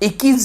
21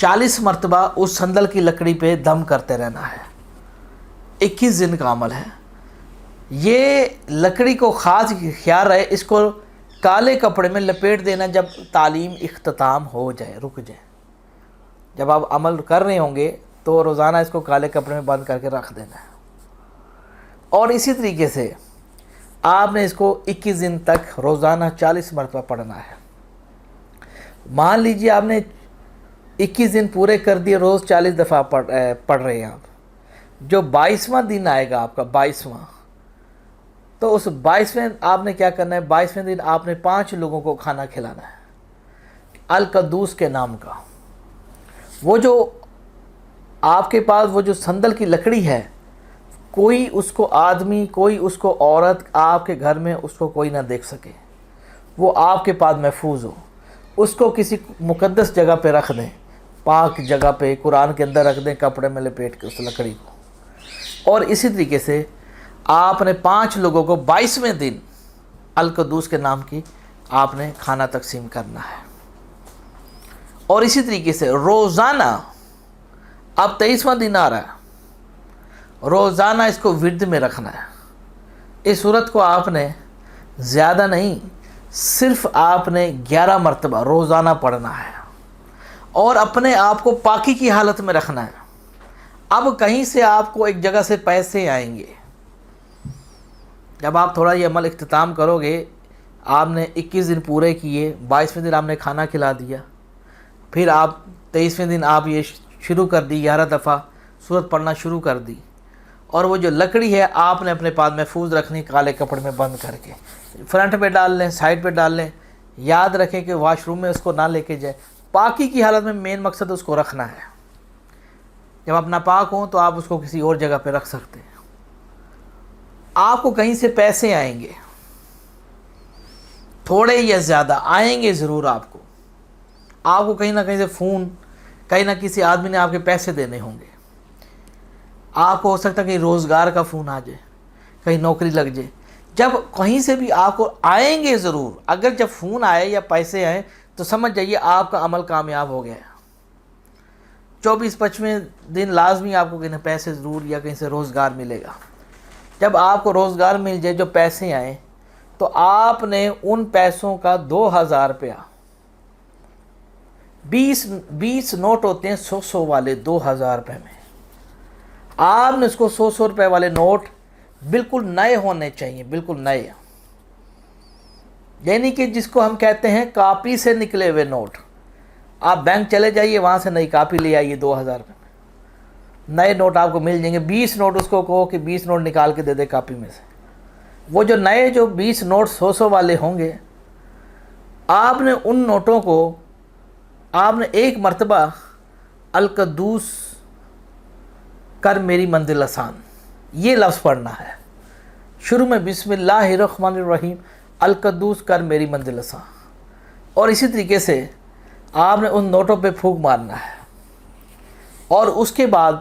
40 مرتبہ اس سندل کی لکڑی پہ دم کرتے رہنا ہے. 21 دن کا عمل ہے. یہ لکڑی کو خاص خیال رہے اس کو کالے کپڑے میں لپیٹ دینا جب تعلیم اختتام ہو جائے، رک جائے. جب آپ عمل کر رہے ہوں گے تو روزانہ اس کو کالے کپڑے میں بند کر کے رکھ دینا ہے. اور اسی طریقے سے آپ نے اس کو 21 دن تک روزانہ 40 مرتبہ پڑھنا ہے. مان لیجیے آپ نے 21 دن پورے کر دیے، روز 40 دفعہ پڑھ رہے ہیں آپ. جو 22واں دن آئے گا آپ کا 22واں، تو اس 22ویں آپ نے کیا کرنا ہے، 22ویں دن آپ نے 5 لوگوں کو کھانا کھلانا ہے القدوس کے نام کا. وہ جو آپ کے پاس وہ جو سندل کی لکڑی ہے، کوئی اس کو آدمی، کوئی اس کو عورت آپ کے گھر میں اس کو کوئی نہ دیکھ سکے. وہ آپ کے پاس محفوظ ہو. اس کو کسی مقدس جگہ پہ رکھ دیں، پاک جگہ پہ قرآن کے اندر رکھ دیں، کپڑے میں لپیٹ کے اس لکڑی کو. اور اسی طریقے سے آپ نے 5 لوگوں کو 22ویں دن القدوس کے نام کی آپ نے کھانا تقسیم کرنا ہے. اور اسی طریقے سے روزانہ، اب 23واں دن آ رہا ہے، روزانہ اس کو ورد میں رکھنا ہے. اس صورت کو آپ نے زیادہ نہیں، صرف آپ نے 11 مرتبہ روزانہ پڑھنا ہے اور اپنے آپ کو پاکی کی حالت میں رکھنا ہے. اب کہیں سے آپ کو ایک جگہ سے پیسے آئیں گے. جب آپ تھوڑا یہ عمل اختتام کرو گے، آپ نے 21 دن پورے کیے، 22ویں دن آپ نے کھانا کھلا دیا، پھر آپ 23ویں دن آپ یہ شروع کر دی، 11 دفعہ سورت پڑھنا شروع کر دی. اور وہ جو لکڑی ہے آپ نے اپنے پاس محفوظ رکھنی، کالے کپڑے میں بند کر کے فرنٹ پہ ڈال لیں، سائڈ پہ ڈال لیں. یاد رکھیں کہ واش روم میں اس کو نہ لے کے جائیں. پاکی کی حالت میں مین مقصد اس کو رکھنا ہے. جب آپ ناپاک ہوں تو آپ اس کو کسی اور جگہ پہ رکھ سکتے ہیں. آپ کو کہیں سے پیسے آئیں گے، تھوڑے یا زیادہ آئیں گے ضرور. آپ کو کہیں نہ کہیں سے فون، کہیں نہ کسی آدمی نے آپ کے پیسے دینے ہوں گے. آپ کو ہو سکتا ہے کہ روزگار کا فون آ جائے، کہیں نوکری لگ جائے. جب کہیں سے بھی آپ کو آئیں گے ضرور. اگر جب فون آئے یا پیسے آئیں تو سمجھ جائیے آپ کا عمل کامیاب ہو گیا ہے. 24-25 دن لازمی آپ کو کہیں پیسے ضرور یا کہیں سے روزگار ملے گا. جب آپ کو روزگار مل جائے، جو پیسے آئیں، تو آپ نے ان پیسوں کا 2000 روپیہ، 20 نوٹ ہوتے ہیں 100 والے، 2000 روپے میں آپ نے اس کو 100 روپے والے نوٹ بالکل نئے ہونے چاہیے، بالکل نئے. یعنی کہ جس کو ہم کہتے ہیں کاپی سے نکلے ہوئے نوٹ. آپ بینک چلے جائیے، وہاں سے نئی کاپی لے آئیے، 2000 روپے میں نئے نوٹ آپ کو مل جائیں گے. 20 نوٹ اس کو کہو کہ 20 نوٹ نکال کے دے دے کاپی میں سے. وہ جو نئے جو 20 نوٹ 100 والے ہوں گے، آپ نے ان نوٹوں کو آپ نے ایک مرتبہ القدوس کر میری منزل آسان، یہ لفظ پڑھنا ہے. شروع میں بسم اللہ الرحمن الرحیم، القدوس کر میری منزل آسان. اور اسی طریقے سے آپ نے ان نوٹوں پہ پھونک مارنا ہے. اور اس کے بعد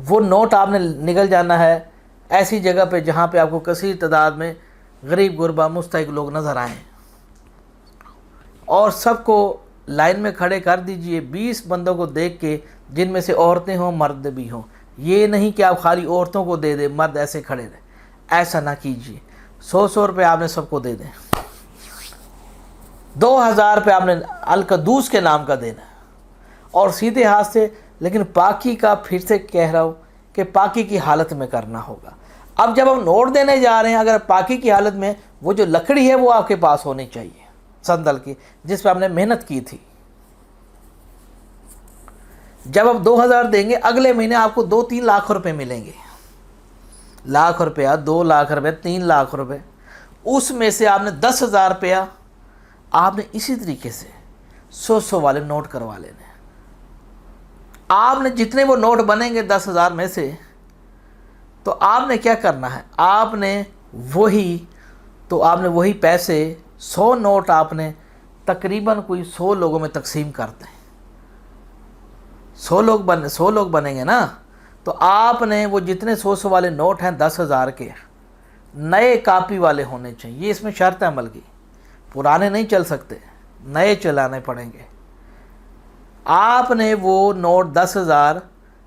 وہ نوٹ آپ نے نکل جانا ہے ایسی جگہ پہ جہاں پہ آپ کو کثیر تعداد میں غریب غربا مستحق لوگ نظر آئیں، اور سب کو لائن میں کھڑے کر دیجئے 20 بندوں کو دیکھ کے، جن میں سے عورتیں ہوں مرد بھی ہوں. یہ نہیں کہ آپ خالی عورتوں کو دے دیں، مرد ایسے کھڑے رہیں، ایسا نہ کیجیے. 100 روپے آپ نے سب کو دے دیں. 2000 روپے آپ نے القدوس کے نام کا دینا ہے، اور سیدھے ہاتھ سے. لیکن پاکی کا پھر سے کہہ رہا ہوں کہ پاکی کی حالت میں کرنا ہوگا. اب جب ہم نوٹ دینے جا رہے ہیں، اگر پاکی کی حالت میں، وہ جو لکڑی ہے وہ آپ کے پاس ہونی چاہیے سندل کی، جس پہ آپ نے محنت کی تھی. جب آپ 2000 دیں گے، اگلے مہینے آپ کو 2-3 لاکھ روپے ملیں گے. لاکھ روپیہ، 2 لاکھ روپے، 3 لاکھ روپے. اس میں سے آپ نے 10,000 روپیہ آپ نے اسی طریقے سے 100 والے نوٹ کروا لینے. آپ نے جتنے وہ نوٹ بنیں گے 10,000 میں سے، تو آپ نے کیا کرنا ہے، آپ نے وہی پیسے 100 نوٹ آپ نے تقریباً کوئی 100 لوگوں میں تقسیم کر دیں. 100 لوگ بنیں گے نا، تو آپ نے وہ جتنے 100 والے نوٹ ہیں 10,000 کے، نئے کاپی والے ہونے چاہیے. یہ اس میں شرط ہے عمل کی، پرانے نہیں چل سکتے، نئے چلانے پڑیں گے. آپ نے وہ نوٹ 10,000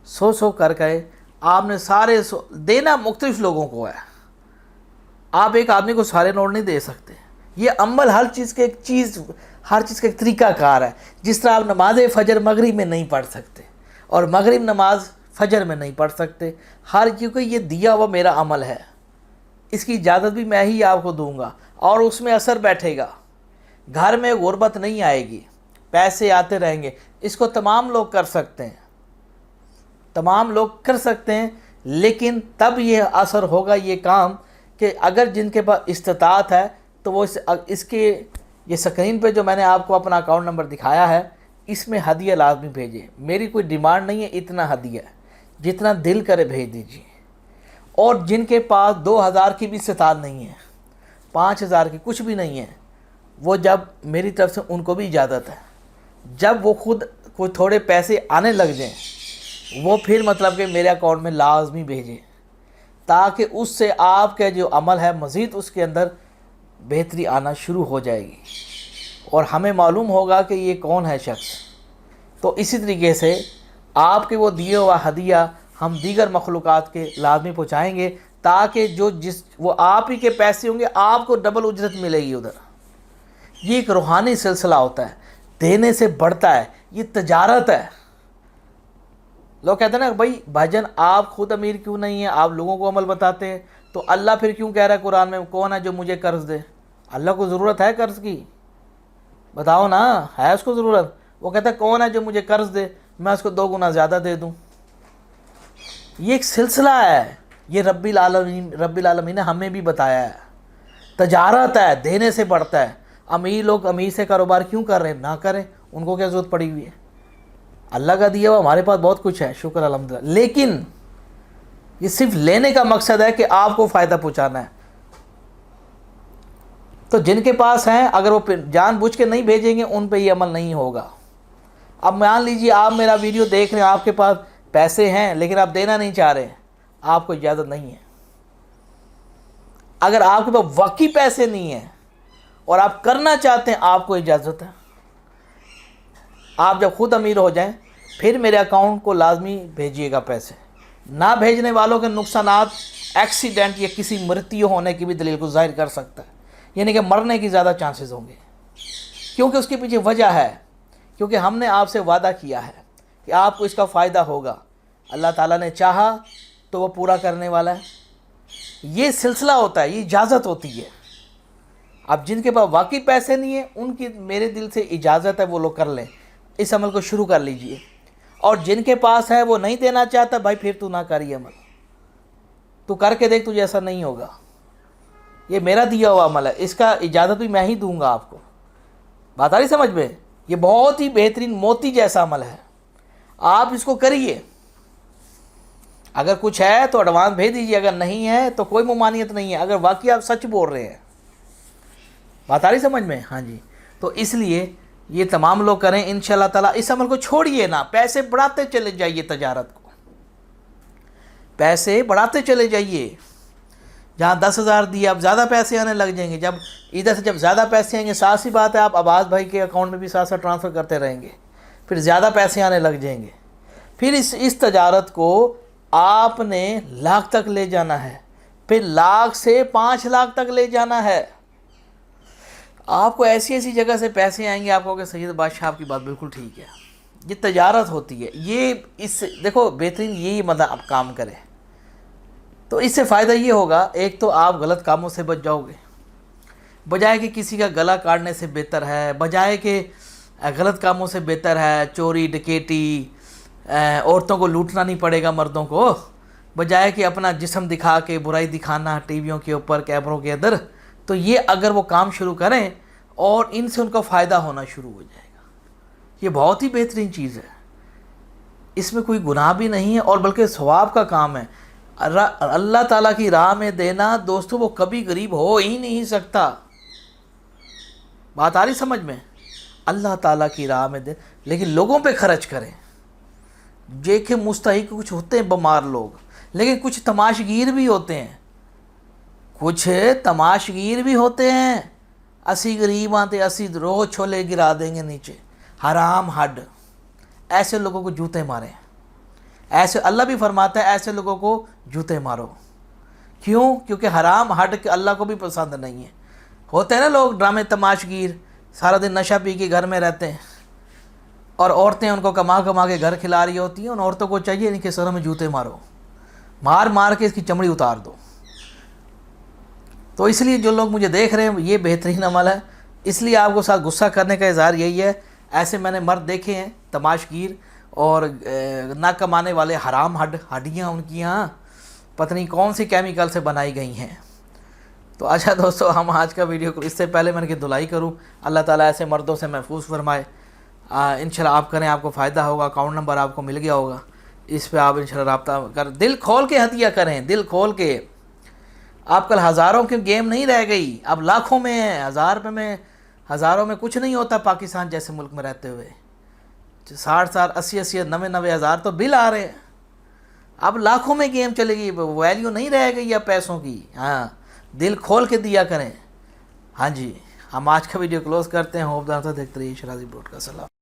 100 کر کے آپ نے سارے دینا مختلف لوگوں کو ہے. آپ ایک آدمی کو سارے نوٹ نہیں دے سکتے. یہ عمل ہر چیز کا ایک طریقہ کار ہے. جس طرح آپ نماز فجر مغرب میں نہیں پڑھ سکتے اور مغرب نماز فجر میں نہیں پڑھ سکتے، کیونکہ یہ دیا ہوا میرا عمل ہے، اس کی اجازت بھی میں ہی آپ کو دوں گا اور اس میں اثر بیٹھے گا. گھر میں غربت نہیں آئے گی، پیسے آتے رہیں گے. اس کو تمام لوگ کر سکتے ہیں، تمام لوگ کر سکتے ہیں، لیکن تب یہ اثر ہوگا یہ کام کہ اگر جن کے پاس استطاعت ہے تو وہ اس کے یہ سکرین پہ جو میں نے آپ کو اپنا اکاؤنٹ نمبر دکھایا ہے، اس میں ہدیہ لازمی بھیجیں. میری کوئی ڈیمانڈ نہیں ہے، اتنا ہدیہ جتنا دل کرے بھیج دیجیے. اور جن کے پاس 2,000 کی بھی استطاعت نہیں ہے، 5,000 کی کچھ بھی نہیں ہے، وہ جب میری طرف سے ان کو بھی اجازت ہے، جب وہ خود کوئی تھوڑے پیسے آنے لگ جائیں وہ پھر مطلب کہ میرے اکاؤنٹ میں لازمی بھیجیں، تاکہ اس سے آپ کا جو عمل ہے مزید اس کے اندر بہتری آنا شروع ہو جائے گی اور ہمیں معلوم ہوگا کہ یہ کون ہے شخص. تو اسی طریقے سے آپ کے وہ دیے ہوا ہدیہ ہم دیگر مخلوقات کے لازمی پہنچائیں گے، تاکہ وہ آپ ہی کے پیسے ہوں گے، آپ کو ڈبل اجرت ملے گی ادھر. یہ ایک روحانی سلسلہ ہوتا ہے، دینے سے بڑھتا ہے، یہ تجارت ہے. لوگ کہتے ہیں نا بھائی بھائی آپ خود امیر کیوں نہیں ہیں، آپ لوگوں کو عمل بتاتے ہیں، تو اللہ پھر کیوں کہہ رہا ہے قرآن میں کون ہے جو مجھے قرض دے؟ اللہ کو ضرورت ہے قرض کی؟ بتاؤ نا، ہے اس کو ضرورت؟ وہ کہتا ہے کون ہے جو مجھے قرض دے، میں اس کو 2 گنا زیادہ دے دوں. یہ ایک سلسلہ ہے، یہ رب العالمین نے ہمیں بھی بتایا ہے. تجارت ہے، دینے سے بڑھتا ہے. امیر لوگ امیر سے کاروبار کیوں کر رہے ہیں؟ نہ کریں، ان کو کیا ضرورت پڑی ہوئی ہے؟ اللہ کا دیا ہوا ہمارے پاس بہت کچھ ہے، شکر الحمدللہ. لیکن یہ صرف لینے کا مقصد ہے کہ آپ کو فائدہ پہنچانا ہے. تو جن کے پاس ہیں اگر وہ جان بوجھ کے نہیں بھیجیں گے ان پہ یہ عمل نہیں ہوگا. اب مان لیجیے آپ میرا ویڈیو دیکھ رہے ہیں، آپ کے پاس پیسے ہیں لیکن آپ دینا نہیں چاہ رہے، آپ کو اجازت نہیں ہے. اگر آپ کے پاس واقعی پیسے نہیں ہیں اور آپ کرنا چاہتے ہیں، آپ کو اجازت ہے. آپ جب خود امیر ہو جائیں پھر میرے اکاؤنٹ کو لازمی بھیجیے گا پیسے. نہ بھیجنے والوں کے نقصانات ایکسیڈنٹ یا کسی مرتیو ہونے کی بھی دلیل کو ظاہر کر سکتا ہے، یعنی کہ مرنے کی زیادہ چانسز ہوں گے، کیونکہ اس کے پیچھے وجہ ہے، کیونکہ ہم نے آپ سے وعدہ کیا ہے کہ آپ کو اس کا فائدہ ہوگا. اللہ تعالیٰ نے چاہا تو وہ پورا کرنے والا ہے. یہ سلسلہ ہوتا ہے، یہ اجازت ہوتی ہے. اب جن کے پاس واقعی پیسے نہیں ہیں ان کی میرے دل سے اجازت ہے وہ لوگ کر لیں، اس عمل کو شروع کر لیجئے. اور جن کے پاس ہے وہ نہیں دینا چاہتا، بھائی پھر تو نہ کر یہ عمل، تو کر کے دیکھ تجھے ایسا نہیں ہوگا. یہ میرا دیا ہوا عمل ہے، اس کا اجازت بھی میں ہی دوں گا آپ کو. بات آ رہی سمجھ میں؟ یہ بہت ہی بہترین موتی جیسا عمل ہے، آپ اس کو کریے. اگر کچھ ہے تو ایڈوانس بھیج دیجیے، اگر نہیں ہے تو کوئی ممانعت نہیں ہے، اگر واقعی آپ سچ بول رہے ہیں. بات آ رہی سمجھ میں؟ ہاں جی. تو اس لیے یہ تمام لوگ کریں انشاءاللہ تعالیٰ. اس عمل کو چھوڑیے نہ، پیسے بڑھاتے چلے جائیے، تجارت کو پیسے بڑھاتے چلے جائیے. جہاں 10,000 دیے اب زیادہ پیسے آنے لگ جائیں گے. جب ادھر سے جب زیادہ پیسے آئیں گے، ساتھ سی بات ہے آپ عباس بھائی کے اکاؤنٹ میں بھی ساتھ ساتھ ٹرانسفر کرتے رہیں گے، پھر زیادہ پیسے آنے لگ جائیں گے. پھر اس تجارت کو آپ نے لاکھ تک لے جانا ہے، پھر لاکھ سے 5 لاکھ تک لے جانا ہے. آپ کو ایسی ایسی جگہ سے پیسے آئیں گے، آپ کو کہ سید بادشاہ آپ کی بات بالکل ٹھیک ہے. یہ تجارت ہوتی ہے. یہ اس دیکھو بہترین یہی مطلب آپ کام کریں تو اس سے فائدہ یہ ہوگا، ایک تو آپ غلط کاموں سے بچ جاؤ گے، بجائے کہ کسی کا گلا کاٹنے سے بہتر ہے، بجائے کہ غلط کاموں سے بہتر ہے چوری ڈکیٹی، عورتوں کو لوٹنا نہیں پڑے گا مردوں کو، بجائے کہ اپنا جسم دکھا کے برائی دکھانا ٹی ویوں کے اوپر کیمروں کے اندر. تو یہ اگر وہ کام شروع کریں اور ان سے ان کو فائدہ ہونا شروع ہو جائے گا. یہ بہت ہی بہترین چیز ہے، اس میں کوئی گناہ بھی نہیں ہے اور بلکہ ثواب کا کام ہے. اللہ تعالیٰ کی راہ میں دینا دوستو وہ کبھی غریب ہو ہی نہیں سکتا. بات آ رہی سمجھ میں؟ اللہ تعالیٰ کی راہ میں دے، لیکن لوگوں پہ خرچ کریں. کہ مستحق کچھ ہوتے ہیں بیمار لوگ، لیکن کچھ تماشگیر بھی ہوتے ہیں، اسی غریب آتے، اسی روز چھولے گرا دیں گے نیچے، حرام ہڈ. ایسے لوگوں کو جوتے ماریں. ایسے اللہ بھی فرماتا ہے ایسے لوگوں کو جوتے مارو. کیوں؟ کیونکہ حرام ہٹ کے اللہ کو بھی پسند نہیں ہے. ہوتے ہیں نا لوگ ڈرامے تماشگیر، سارا دن نشہ پی کے گھر میں رہتے ہیں، اور عورتیں ان کو کما کما کے گھر کھلا رہی ہوتی ہیں. ان عورتوں کو چاہیے ان کے سروں میں جوتے مارو، مار مار کے اس کی چمڑی اتار دو. تو اس لیے جو لوگ مجھے دیکھ رہے ہیں یہ بہترین عمل ہے. اس لیے آپ کو ساتھ غصہ کرنے کا اظہار یہی ہے. ایسے میں نے مرد دیکھے ہیں تماشگیر اور نہ کمانے والے، حرام ہڈیاں ان کی یہاں پتہ نہیں کون سی کیمیکل سے بنائی گئی ہیں. تو اچھا دوستو، ہم آج کا ویڈیو اس سے پہلے میں نے کہ دھلائی کروں، اللہ تعالیٰ ایسے مردوں سے محفوظ فرمائے. انشاءاللہ آپ کریں، آپ کو فائدہ ہوگا. اکاؤنٹ نمبر آپ کو مل گیا ہوگا، اس پہ آپ انشاءاللہ رابطہ کر، دل کھول کے ہدیہ کریں، دل کھول کے. آپ کل ہزاروں کی گیم نہیں رہ گئی، اب لاکھوں میں ہے. 1000 روپے میں، ہزاروں میں کچھ نہیں ہوتا پاکستان جیسے ملک میں رہتے ہوئے. 60 80 90 ہزار تو بل آ رہے ہیں. اب لاکھوں میں گیم چلے گی، ویلیو نہیں رہ گئی اب پیسوں کی. ہاں، دل کھول کے دیا کریں. ہاں جی، ہم آج کا ویڈیو کلوز کرتے ہیں. ہوپ دیکھتے رہیے شرازی بروڈ کا. سلام.